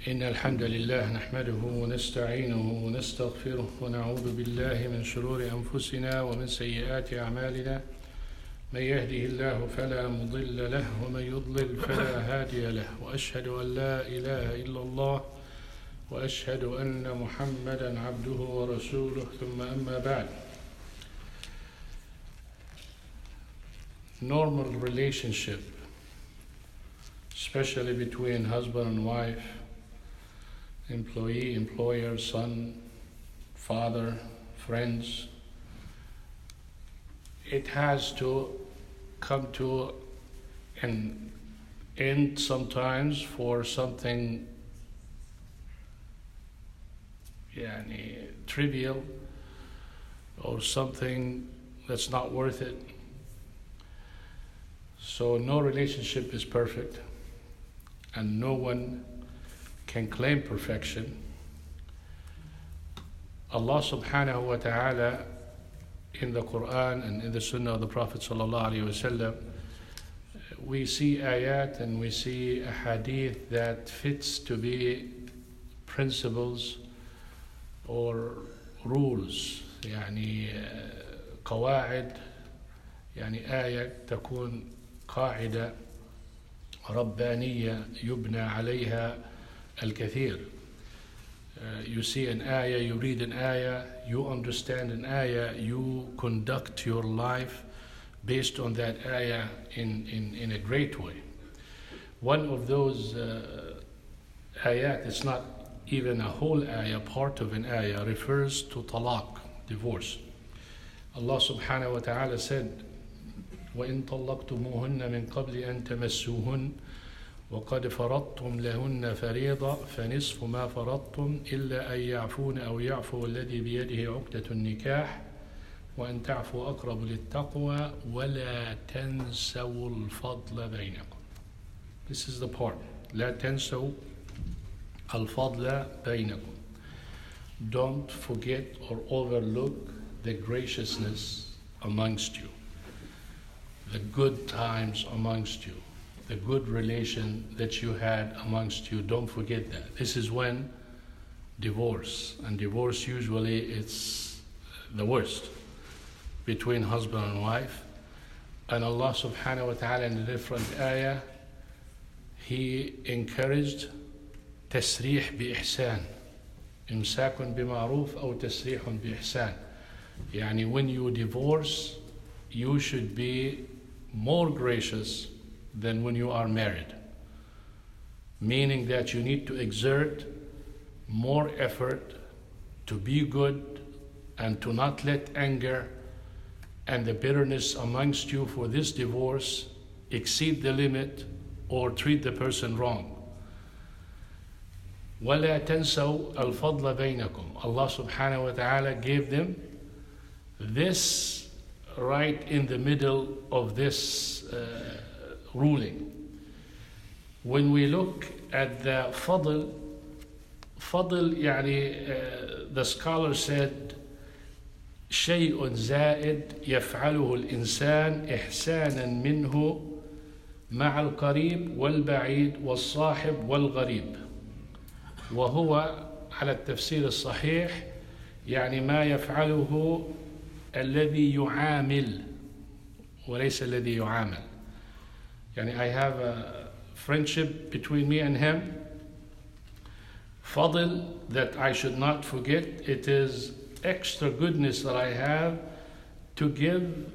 إن الحمد لله نحمده ونستعينه ونستغفره ونعوذ بالله من شرور أنفسنا ومن سيئات أعمالنا من يهده الله فلا مضل له ومن يضلل فلا هادي له وأشهد أن لا إله إلا الله وأشهد أن محمدا عبده ورسوله ثم أما بعد. Normal relationship, especially between husband and wife, employee, employer, son, father, friends, it has to come to an end sometimes for something trivial or something that's not worth it. So no relationship is perfect, and no one can claim perfection. Allah subhanahu wa ta'ala in the Quran and in the Sunnah of the Prophet sallallahu alaihi wasallam, we see ayat and we see a hadith that fits to be principles or rules, قواعد، آية تكون قاعدة ربانية يبنى عليها الكثير. You see an ayah, you read an ayah, you understand an ayah, you conduct your life based on that ayah in a great way. One of those ayat, it's not even a whole ayah, part of an ayah, refers to talaq, divorce. Allah subhanahu wa ta'ala said, وَإِن طَلَّقْتُمُوهُنَّ مِن قَبْلِ أَن تَمَسُّوهُنَّ وقد فرضتم لهن فريضة فنصف ما فرضتم إلا أن يعفون أو يعفو الذي بيده عقدة النكاح وأن تعفوا أقرب للتقوى ولا تنسوا الفضل بينكم. This is the part. لا تنسوا الفضل بينكم. Don't forget or overlook the graciousness amongst you, the good times amongst you, the good relation that you had amongst you. Don't forget that. This is when divorce, and divorce usually it's the worst between husband and wife. And Allah subhanahu wa ta'ala in a different ayah, He encouraged تسريح بإحسان، إمساك بمعروف أو تسريح بإحسان. When you divorce, you should be more gracious than when you are married, meaning that you need to exert more effort to be good and to not let anger and the bitterness amongst you for this divorce exceed the limit or treat the person wrong. وَلَا تَنْسَوْا الْفَضْلَ بَيْنَكُمْ. Allah subhanahu wa ta'ala gave them this right in the middle of this ruling. When we look at the fadl, the scholar said شيء زائد يفعله الإنسان إحسانا منه مع القريب والبعيد والصاحب والغريب، وهو على التفسير الصحيح ما يفعله الذي يعامل وليس الذي يعامل. I have a friendship between me and him. Fadl that I should not forget, it is extra goodness that I have to give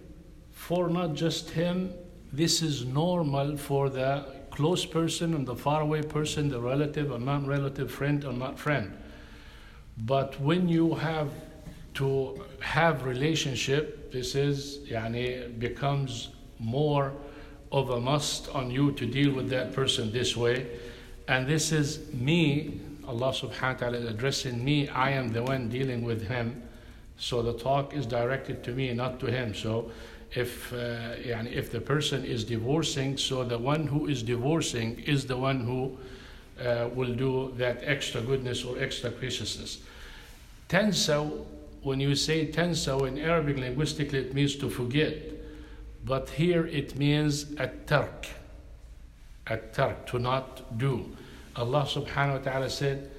for not just him. This is normal for the close person and the faraway person, the relative or non-relative, friend or not friend. But when you have to have relationship, this is becomes more of a must on you to deal with that person this way. And this is me, Allah subhanahu wa ta'ala is addressing me, I am the one dealing with him, so the talk is directed to me, not to him. So if the person is divorcing, so the one who is divorcing is the one who will do that extra goodness or extra graciousness. Tensau, when you say tensau in Arabic linguistically, it means to forget. But here it means at-tark, to not do. Allah subhanahu wa ta'ala said,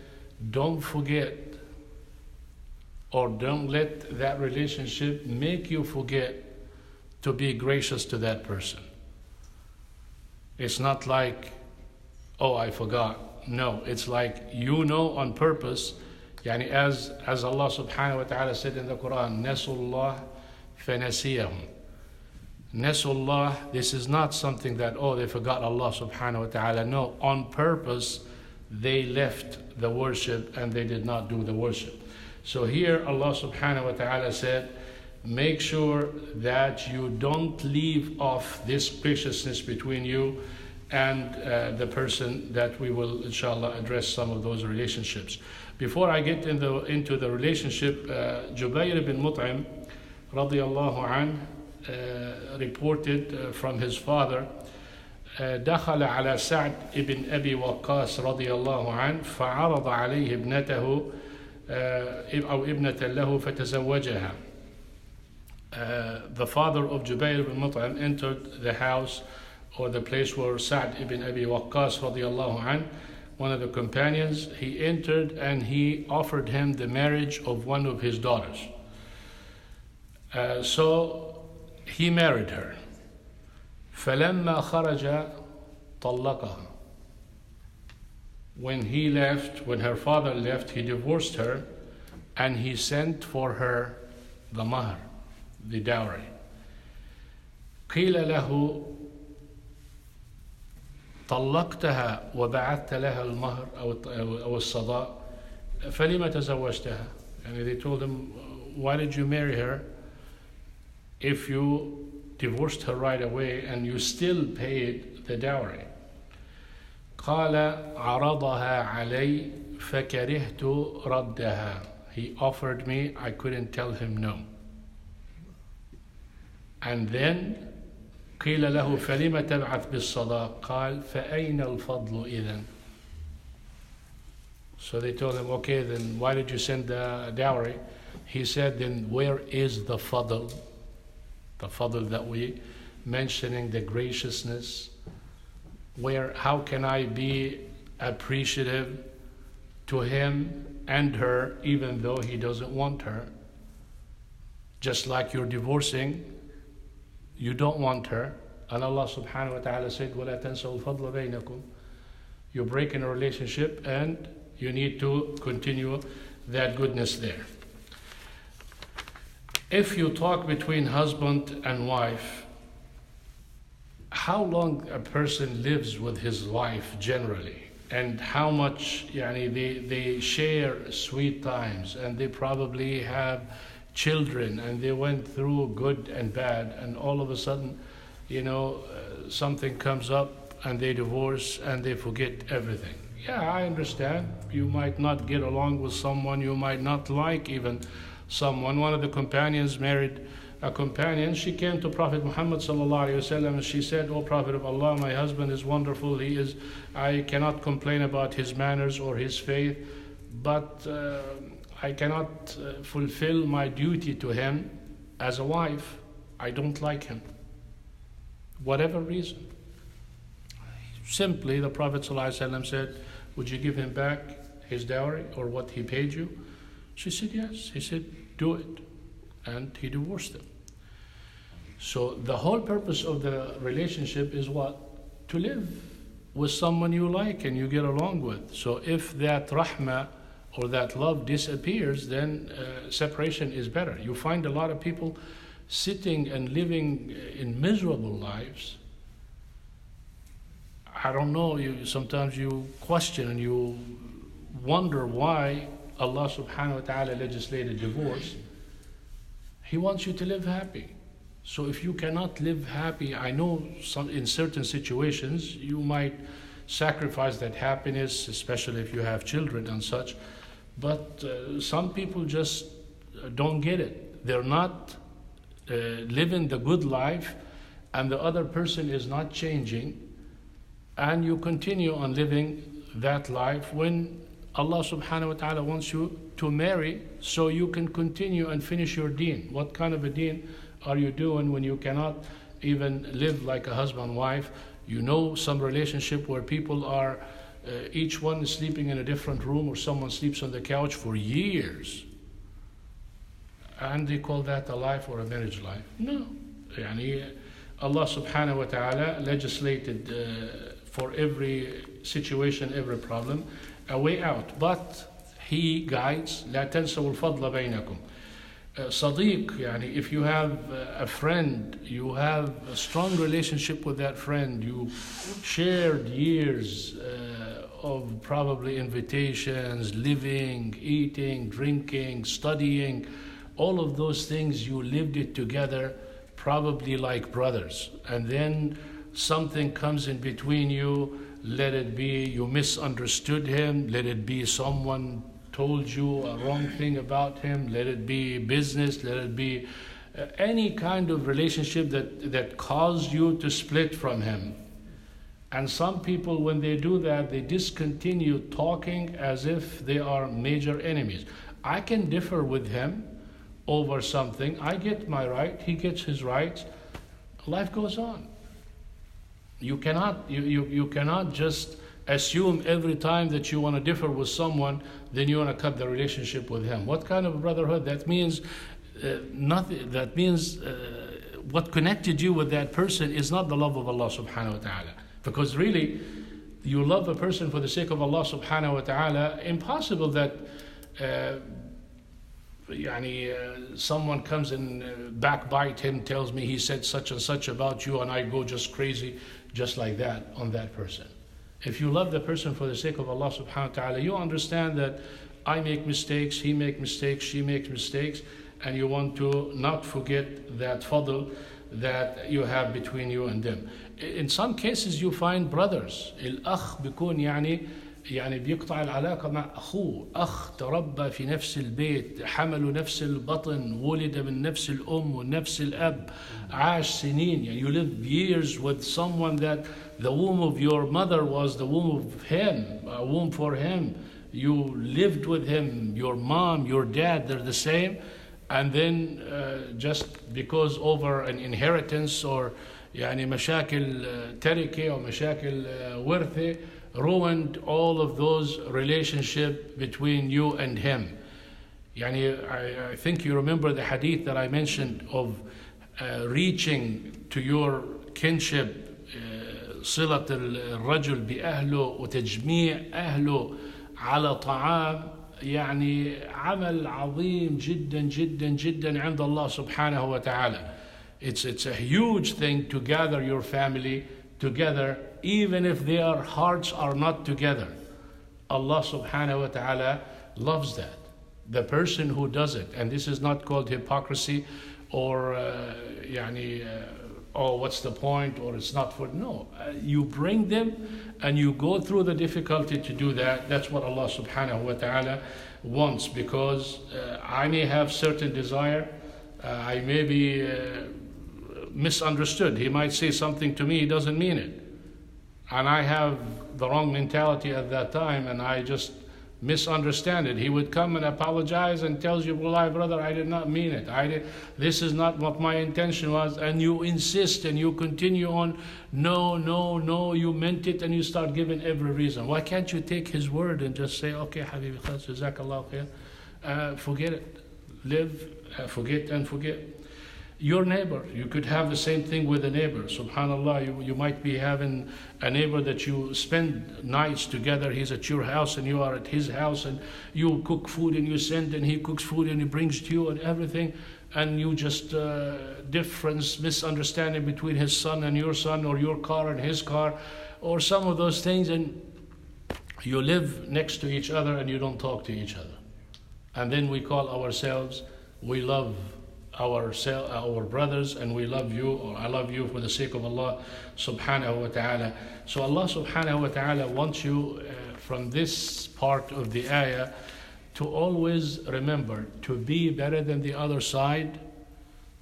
don't forget, or don't let that relationship make you forget to be gracious to that person. It's not like, oh, I forgot. No, it's like you know on purpose. Yani as Allah subhanahu wa ta'ala said in the Quran, Nasullah fanasiyahum. Nasullah, this is not something that, oh, they forgot Allah subhanahu wa ta'ala. No, on purpose, they left the worship and they did not do the worship. So here Allah subhanahu wa ta'ala said, make sure that you don't leave off this graciousness between you and the person that we will inshallah address some of those relationships. Before I get into the relationship, Jubayr ibn Mut'im radiyallahu anh reported from his father, دخل على سعد ابن أبي وقاص رضي الله عنه فعرض عليه ابنته أو ابنة له فتزوجها. The father of Jubayr ibn Mut'im entered the house or the place where Sa'd ibn Abi Waqqas radiyallahu anh, one of the companions, he entered and he offered him the marriage of one of his daughters. So he married her. فَلَمَّا خَرَجَ طَلَّقَهَا. When he left, when her father left, he divorced her and he sent for her the mahr, the dowry. قِيلَ لَهُ طلقتها وبعثت لها المهر أو الصداق فلما تزوجتها. And they told him, why did you marry her if you divorced her right away and you still paid the dowry? قال عرضها علي فكرهت ردها. He offered me, I couldn't tell him no. And then قيل له فلم تبعث بالصداق قال فأين الفضل إذن. So they told him, okay, then why did you send the dowry? He said, then where is the fadl? The fadl that we mentioning, the graciousness. How can I be appreciative to him and her even though he doesn't want her? Just like you're divorcing, you don't want her, and Allah subhanahu wa ta'ala said, وَلَا تَنسوا الفضل بينكم. You're breaking a relationship and you need to continue that goodness there. If you talk between husband and wife, how long a person lives with his wife generally, and how much they share sweet times, and they probably have children, and they went through good and bad, and all of a sudden, something comes up and they divorce and they forget everything. Yeah, I understand. You might not get along with someone, you might not like even someone. One of the companions married a companion. She came to Prophet Muhammad sallallahu alaihi wasallam and she said, "O Prophet of Allah, my husband is wonderful. I cannot complain about his manners or his faith, but I cannot fulfill my duty to him as a wife. I don't like him. Whatever reason." Simply, the Prophet ﷺ said, "Would you give him back his dowry or what he paid you?" She said, "Yes." He said, "Do it." And he divorced them. So the whole purpose of the relationship is what? To live with someone you like and you get along with. So if that rahmah or that love disappears, then separation is better. You find a lot of people sitting and living in miserable lives. I don't know, sometimes you question and you wonder why Allah subhanahu wa ta'ala legislated divorce. He wants you to live happy. So if you cannot live happy, I know in certain situations you might sacrifice that happiness, especially if you have children and such. But some people just don't get it. They're not living the good life, and the other person is not changing, and you continue on living that life when Allah subhanahu wa ta'ala wants you to marry so you can continue and finish your deen. What kind of a deen are you doing when you cannot even live like a husband and wife? You know some relationship where people are each one is sleeping in a different room, or someone sleeps on the couch for years. And they call that a life or a marriage life? No. Yani Allah subhanahu wa ta'ala legislated for every situation, every problem, a way out. But He guides. لا تنسوا الفضل بينكم. صديق, يعني if you have a friend, you have a strong relationship with that friend, you shared years of probably invitations, living, eating, drinking, studying, all of those things, you lived it together, probably like brothers. And then something comes in between you, let it be you misunderstood him, let it be someone told you a wrong thing about him, let it be business, let it be any kind of relationship that caused you to split from him. And some people, when they do that, they discontinue talking as if they are major enemies. I can differ with him over something. I get my right, he gets his rights. Life goes on. You cannot just assume every time that you want to differ with someone, then you want to cut the relationship with him. What kind of brotherhood? That means nothing. That means what connected you with that person is not the love of Allah subhanahu wa ta'ala. Because really, you love a person for the sake of Allah subhanahu wa ta'ala. Impossible that someone comes and backbite him, tells me he said such and such about you, and I go just crazy just like that on that person. If you love the person for the sake of Allah subhanahu wa ta'ala, you understand that I make mistakes, he makes mistakes, she makes mistakes, and you want to not forget that fadl that you have between you and them. In some cases you find brothers. الأخ بيكون يعني بيقطع العلاقة مع أخوه. أخ تربى في نفس البيت، حملوا نفس البطن، ولد من نفس الأم ونفس الأب، عاش سنين. You live years with someone that the womb of your mother was the womb of him, a womb for him. You lived with him, your mom, your dad, they're the same. And then just because over an inheritance or يعني مشاكل تركة أو مشاكل ورثة ruined all of those relationship between you and him. I think you remember the hadith that I mentioned of reaching to your kinship, صلة الرجل بأهله وتجميع أهله على طعام، يعني عمل عظيم جدا جدا جدا عند الله سبحانه وتعالى. It's a huge thing to gather your family together, even if their hearts are not together. Allah subhanahu wa ta'ala loves that. The person who does it, and this is not called hypocrisy or oh, what's the point, or it's not for, no. You bring them and you go through the difficulty to do that. That's what Allah subhanahu wa ta'ala wants, because I may have certain desire, I may be misunderstood. He might say something to me, he doesn't mean it. And I have the wrong mentality at that time, and I just misunderstand it. He would come and apologize and tells you, "Wallahi, brother, I did not mean it. This is not what my intention was." And you insist and you continue on, no, you meant it, and you start giving every reason. Why can't you take his word and just say, "Okay, Habibi, khalas, jazakallah khair." Forget it. Live, forget and forget. Your neighbor, you could have the same thing with a neighbor. Subhanallah, you might be having a neighbor that you spend nights together. He's at your house and you are at his house, and you cook food and you send, and he cooks food and he brings to you and everything, and you just difference, misunderstanding between his son and your son, or your car and his car, or some of those things, and you live next to each other and you don't talk to each other. And then we call ourselves, we love our brothers, and we love you, or I love you for the sake of Allah subhanahu wa ta'ala. So Allah subhanahu wa ta'ala wants you from this part of the ayah to always remember to be better than the other side,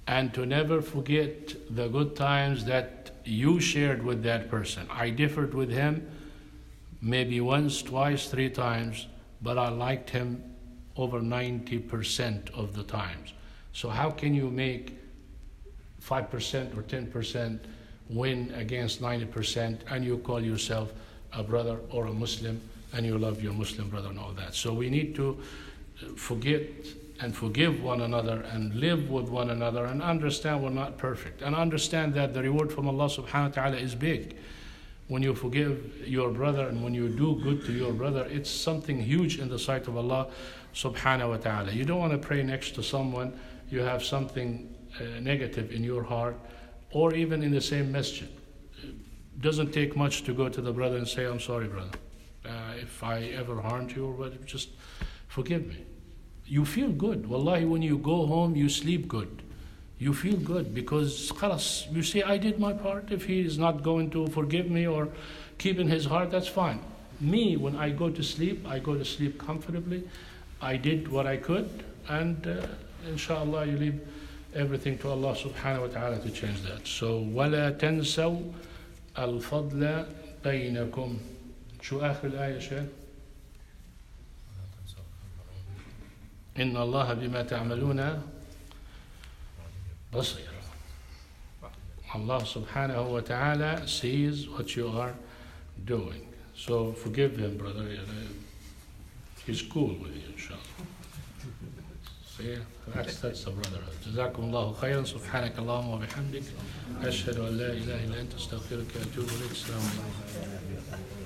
and to never forget the good times that you shared with that person. I differed with him maybe once, twice, 3 times, but I liked him over 90% of the times. So how can you make 5% or 10% win against 90%, and you call yourself a brother or a Muslim, and you love your Muslim brother and all that. So we need to forget and forgive one another and live with one another and understand we're not perfect. And understand that the reward from Allah subhanahu wa ta'ala is big. When you forgive your brother and when you do good to your brother, it's something huge in the sight of Allah subhanahu wa ta'ala. You don't want to pray next to someone, you have something negative in your heart, or even in the same masjid. It doesn't take much to go to the brother and say, I'm sorry, brother. If I ever harmed you or whatever, just forgive me. You feel good. Wallahi, when you go home, you sleep good. You feel good because khalas, you say, I did my part. If he is not going to forgive me or keep in his heart, that's fine. Me, when I go to sleep comfortably. I did what I could, and inshallah, you leave everything to Allah subhanahu wa ta'ala to change that. So, وَلَا تَنسوا الفضل بينكم. شو آخر الآية شيخ؟ إن الله بما تعملون بصير. Allah subhanahu wa ta'ala sees what you are doing. So forgive him, brother. He's cool with you, inshallah. See, that's the brother. جزاكم الله خيرا. سبحانك اللهم وبحمدك أشهد أن لا إله إلا أنت أستغفرك وأتوب إليك. السلام عليكم.